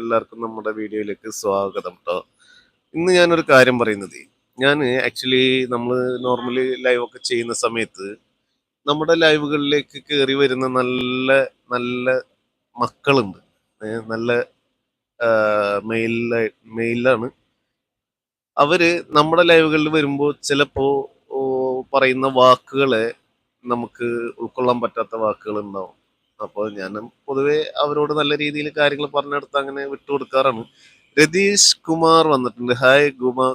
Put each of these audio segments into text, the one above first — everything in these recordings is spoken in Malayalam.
എല്ലാവർക്കും നമ്മുടെ വീഡിയോയിലേക്ക് സ്വാഗതം കേട്ടോ. ഇന്ന് ഞാനൊരു കാര്യം പറയുന്നത്, ഞാൻ ആക്ച്വലി നമ്മൾ നോർമലി ലൈവ് ഒക്കെ ചെയ്യുന്ന സമയത്ത് നമ്മുടെ ലൈവുകളിലേക്ക് കയറി വരുന്ന നല്ല നല്ല മക്കളുണ്ട്. നല്ല മെയിലാണ്. അവര് നമ്മുടെ ലൈവുകളിൽ വരുമ്പോൾ ചിലപ്പോൾ പറയുന്ന വാക്കുകളെ നമുക്ക് ഉൾക്കൊള്ളാൻ പറ്റാത്ത വാക്കുകൾ ഉണ്ടാവും. അപ്പോൾ ഞാൻ പൊതുവെ അവരോട് നല്ല രീതിയിൽ കാര്യങ്ങൾ പറഞ്ഞെടുത്ത് അങ്ങനെ വിട്ടുകൊടുക്കാറാണ്. രതീഷ് കുമാർ വന്നിട്ടുണ്ട്. Hi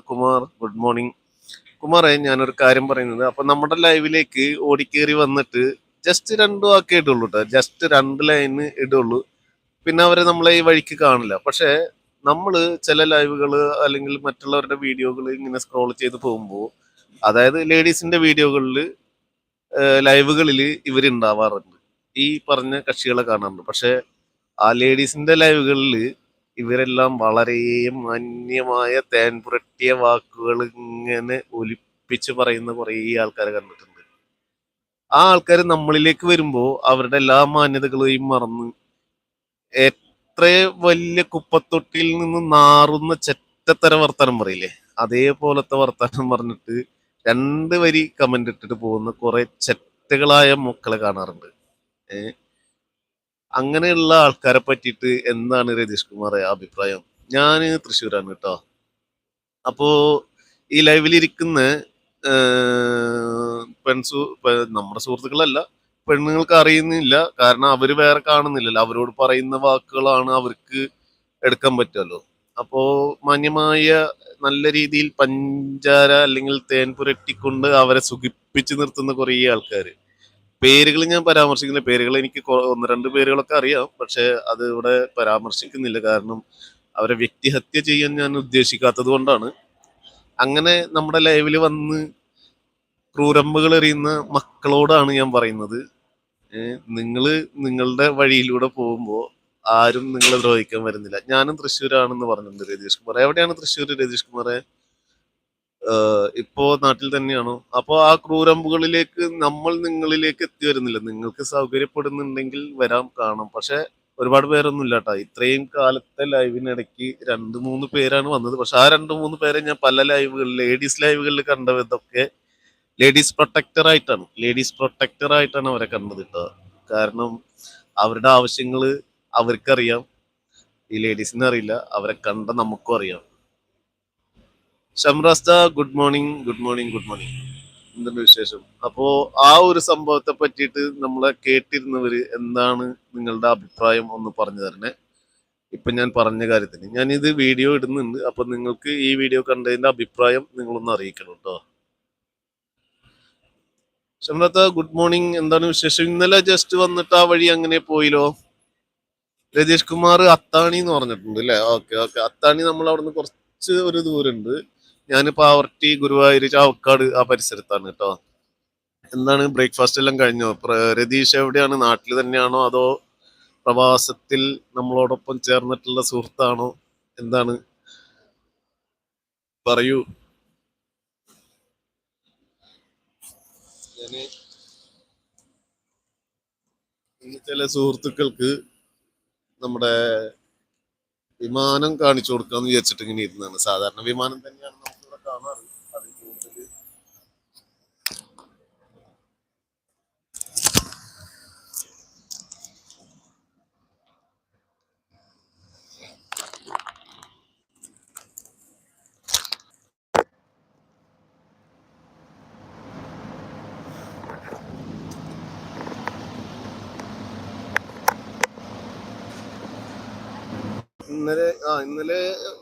Kumar, good morning. കുമാറെ, ഞാനൊരു കാര്യം പറയുന്നത്, അപ്പൊ നമ്മുടെ ലൈവിലേക്ക് ഓടിക്കേറി വന്നിട്ട് ജസ്റ്റ് രണ്ട് വാക്കേ ഇടുള്ളൂ കേട്ടോ. ജസ്റ്റ് രണ്ട് ലൈന് ഇടുള്ളൂ. പിന്നെ അവരെ നമ്മളെ ഈ വഴിക്ക് കാണില്ല. പക്ഷെ നമ്മള് ചില ലൈവുകള് അല്ലെങ്കിൽ മറ്റുള്ളവരുടെ വീഡിയോകൾ ഇങ്ങനെ സ്ക്രോൾ ചെയ്ത് പോകുമ്പോൾ, അതായത് ലേഡീസിന്റെ വീഡിയോകളിൽ ലൈവുകളിൽ ഇവരുണ്ടാവാറുണ്ട്. ഈ പറഞ്ഞ കക്ഷികളെ കാണാറുണ്ട്. പക്ഷെ ആ ലേഡീസിന്റെ ലൈവുകളിൽ ഇവരെല്ലാം വളരെ മാന്യമായ തേൻ പുരട്ടിയ വാക്കുകൾ ഇങ്ങനെ ഒലിപ്പിച്ച് പറയുന്ന കുറേ ആൾക്കാരെ കണ്ടിട്ടുണ്ട്. ആ ആൾക്കാർ നമ്മളിലേക്ക് വരുമ്പോൾ അവരുടെ എല്ലാ മാന്യതകളെയും മറന്ന് എത്ര വലിയ കുപ്പത്തൊട്ടിയിൽ നിന്ന് നാറുന്ന ചെറ്റത്തര വർത്താനം പറയില്ലേ, അതേപോലത്തെ വർത്താനം പറഞ്ഞിട്ട് രണ്ട് വരി കമന്റ് ഇട്ടിട്ട് പോകുന്ന കുറെ ചെറ്റകളായ മക്കളെ കാണാറുണ്ട്. ഏഹ് അങ്ങനെയുള്ള ആൾക്കാരെ പറ്റിയിട്ട് എന്താണ് രതീഷ് കുമാറെ അഭിപ്രായം? ഞാന് തൃശ്ശൂരാണ് കേട്ടോ. അപ്പോ ഈ ലൈവിലിരിക്കുന്ന നമ്മുടെ സുഹൃത്തുക്കളല്ല, പെണ്ണുങ്ങൾക്ക് അറിയുന്നില്ല. കാരണം അവര് വേറെ കാണുന്നില്ലല്ലോ. അവരോട് പറയുന്ന വാക്കുകളാണ് അവർക്ക് എടുക്കാൻ പറ്റുമല്ലോ. അപ്പോ മാന്യമായ നല്ല രീതിയിൽ പഞ്ചാര അല്ലെങ്കിൽ തേൻ പുരട്ടിക്കൊണ്ട് അവരെ സുഖിപ്പിച്ച് നിർത്തുന്ന കുറേ ആൾക്കാർ. പേരുകൾ ഞാൻ പരാമർശിക്കുന്നില്ല. പേരുകൾ എനിക്ക് ഒന്ന് രണ്ട് പേരുകളൊക്കെ അറിയാം. പക്ഷെ അത് ഇവിടെ പരാമർശിക്കുന്നില്ല. കാരണം അവരെ വ്യക്തിഹത്യ ചെയ്യാൻ ഞാൻ ഉദ്ദേശിക്കാത്തത് കൊണ്ടാണ്. അങ്ങനെ നമ്മുടെ ലൈവിൽ വന്ന് ക്രൂരമ്പുകൾ എറിയുന്ന മക്കളോടാണ് ഞാൻ പറയുന്നത്, നിങ്ങള് നിങ്ങളുടെ വഴിയിലൂടെ പോകുമ്പോൾ ആരും നിങ്ങളെ ദ്രോഹിക്കാൻ വരുന്നില്ല. ഞാനും തൃശ്ശൂരാണെന്ന് പറഞ്ഞിട്ടുണ്ട് രതീഷ് കുമാർ. എവിടെയാണ് തൃശ്ശൂർ രതീഷ് കുമാറെ? ഇപ്പോ നാട്ടിൽ തന്നെയാണോ? അപ്പോ ആ ക്രൂരമ്പുകളിലേക്ക് നമ്മൾ നിങ്ങളിലേക്ക് എത്തി വരുന്നില്ല. നിങ്ങൾക്ക് സൗകര്യപ്പെടുന്നുണ്ടെങ്കിൽ വരാം, കാണാം. പക്ഷെ ഒരുപാട് പേരൊന്നും ഇല്ല കേട്ടോ. ഇത്രയും കാലത്തെ ലൈവിനിടയ്ക്ക് രണ്ട് മൂന്ന് പേരാണ് വന്നത്. പക്ഷെ ആ രണ്ട് മൂന്ന് പേരെ ഞാൻ പല ലൈവുകളിൽ, ലേഡീസ് ലൈവുകളിൽ കണ്ടതൊക്കെ ലേഡീസ് പ്രൊട്ടക്ടർ ആയിട്ടാണ് അവരെ കണ്ടത് കേട്ടോ. കാരണം അവരുടെ ആവശ്യങ്ങള് അവർക്കറിയാം, ഈ ലേഡീസിന് അറിയില്ല. അവരെ കണ്ട നമുക്കും അറിയാം. ഷംറാസ്ത, good morning, good morning, good morning. എന്തുണ്ട് വിശേഷം? അപ്പോ ആ ഒരു സംഭവത്തെ പറ്റിയിട്ട് നമ്മളെ കേട്ടിരുന്നവര് എന്താണ് നിങ്ങളുടെ അഭിപ്രായം ഒന്ന് പറഞ്ഞു തരണേ. ഇപ്പൊ ഞാൻ പറഞ്ഞ കാര്യത്തിന് ഞാൻ ഇത് വീഡിയോ ഇടുന്നുണ്ട്. അപ്പൊ നിങ്ങൾക്ക് ഈ വീഡിയോ കണ്ടതിന്റെ അഭിപ്രായം നിങ്ങളൊന്ന് അറിയിക്കണം കേട്ടോ. ഷംറാത്ത, ഗുഡ് മോർണിംഗ്. എന്താണ് വിശേഷം? ഇന്നലെ ജസ്റ്റ് വന്നിട്ട് ആ വഴി അങ്ങനെ പോയില്ലോ. രതീഷ് കുമാർ അത്താണി എന്ന് പറഞ്ഞിട്ടുണ്ട് അല്ലേ? Okay okay. അത്താണി നമ്മൾ അവിടുന്ന് കുറച്ച് ഒരു ദൂരമുണ്ട്. ഞാൻ പാവർട്ടി, ഗുരുവായൂർ, ചാവക്കാട് ആ പരിസരത്താണ് കേട്ടോ. എന്താണ് ബ്രേക്ക്ഫാസ്റ്റ് എല്ലാം കഴിഞ്ഞോ? രതീഷ് എവിടെയാണ്? നാട്ടിൽ തന്നെയാണോ അതോ പ്രവാസത്തിൽ നമ്മളോടൊപ്പം ചേർന്നിട്ടുള്ള സുഹൃത്താണോ? എന്താണ്, പറയൂ. ഞാന് ഇന്ന് ചില സുഹൃത്തുക്കൾക്ക് നമ്മുടെ വിമാനം കാണിച്ചു കൊടുക്കാന്ന് വിചാരിച്ചിട്ട് ഇങ്ങനെ ഇരുന്നാണ്. സാധാരണ വിമാനം തന്നെയാണ് നമുക്കിവിടെ കാണാറ്. അതിൽ കൂടുതൽ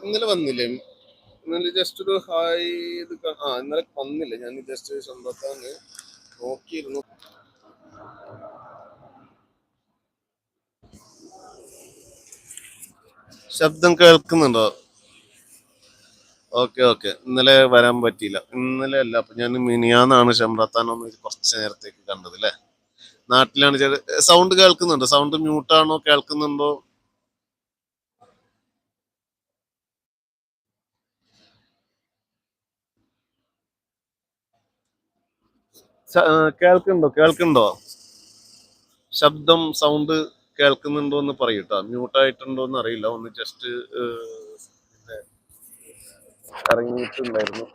ഇന്നലെ വന്നില്ലേ? ഇന്നലെ ജസ്റ്റ് ഒരു ഹായ് ഇന്നലെ വന്നില്ല. ഞാൻ ജസ്റ്റ് സ്വന്തത്താന്ന് നോക്കിയിരുന്നു. ശബ്ദം കേൾക്കുന്നുണ്ടോ? Okay okay. ഇന്നലെ വരാൻ പറ്റിയില്ല. ഇന്നലെ അല്ല, അപ്പൊ ഞാൻ മിനിയാന്നാണ് ഷംറത്താനൊന്ന് കുറച്ച് നേരത്തേക്ക് കണ്ടത് അല്ലേ. നാട്ടിലാണ്. സൗണ്ട് കേൾക്കുന്നുണ്ടോ? സൗണ്ട് മ്യൂട്ടാണോ, കേൾക്കുന്നുണ്ടോ? കേൾക്കുന്നുണ്ടോ? ശബ്ദം, സൗണ്ട് കേൾക്കുന്നുണ്ടോ എന്ന് പറയൂട്ടോ. മ്യൂട്ടായിട്ടുണ്ടോ എന്ന് അറിയില്ല. ഒന്ന് ജസ്റ്റ് ഇറങ്ങിയിട്ടുണ്ടായിരുന്നു.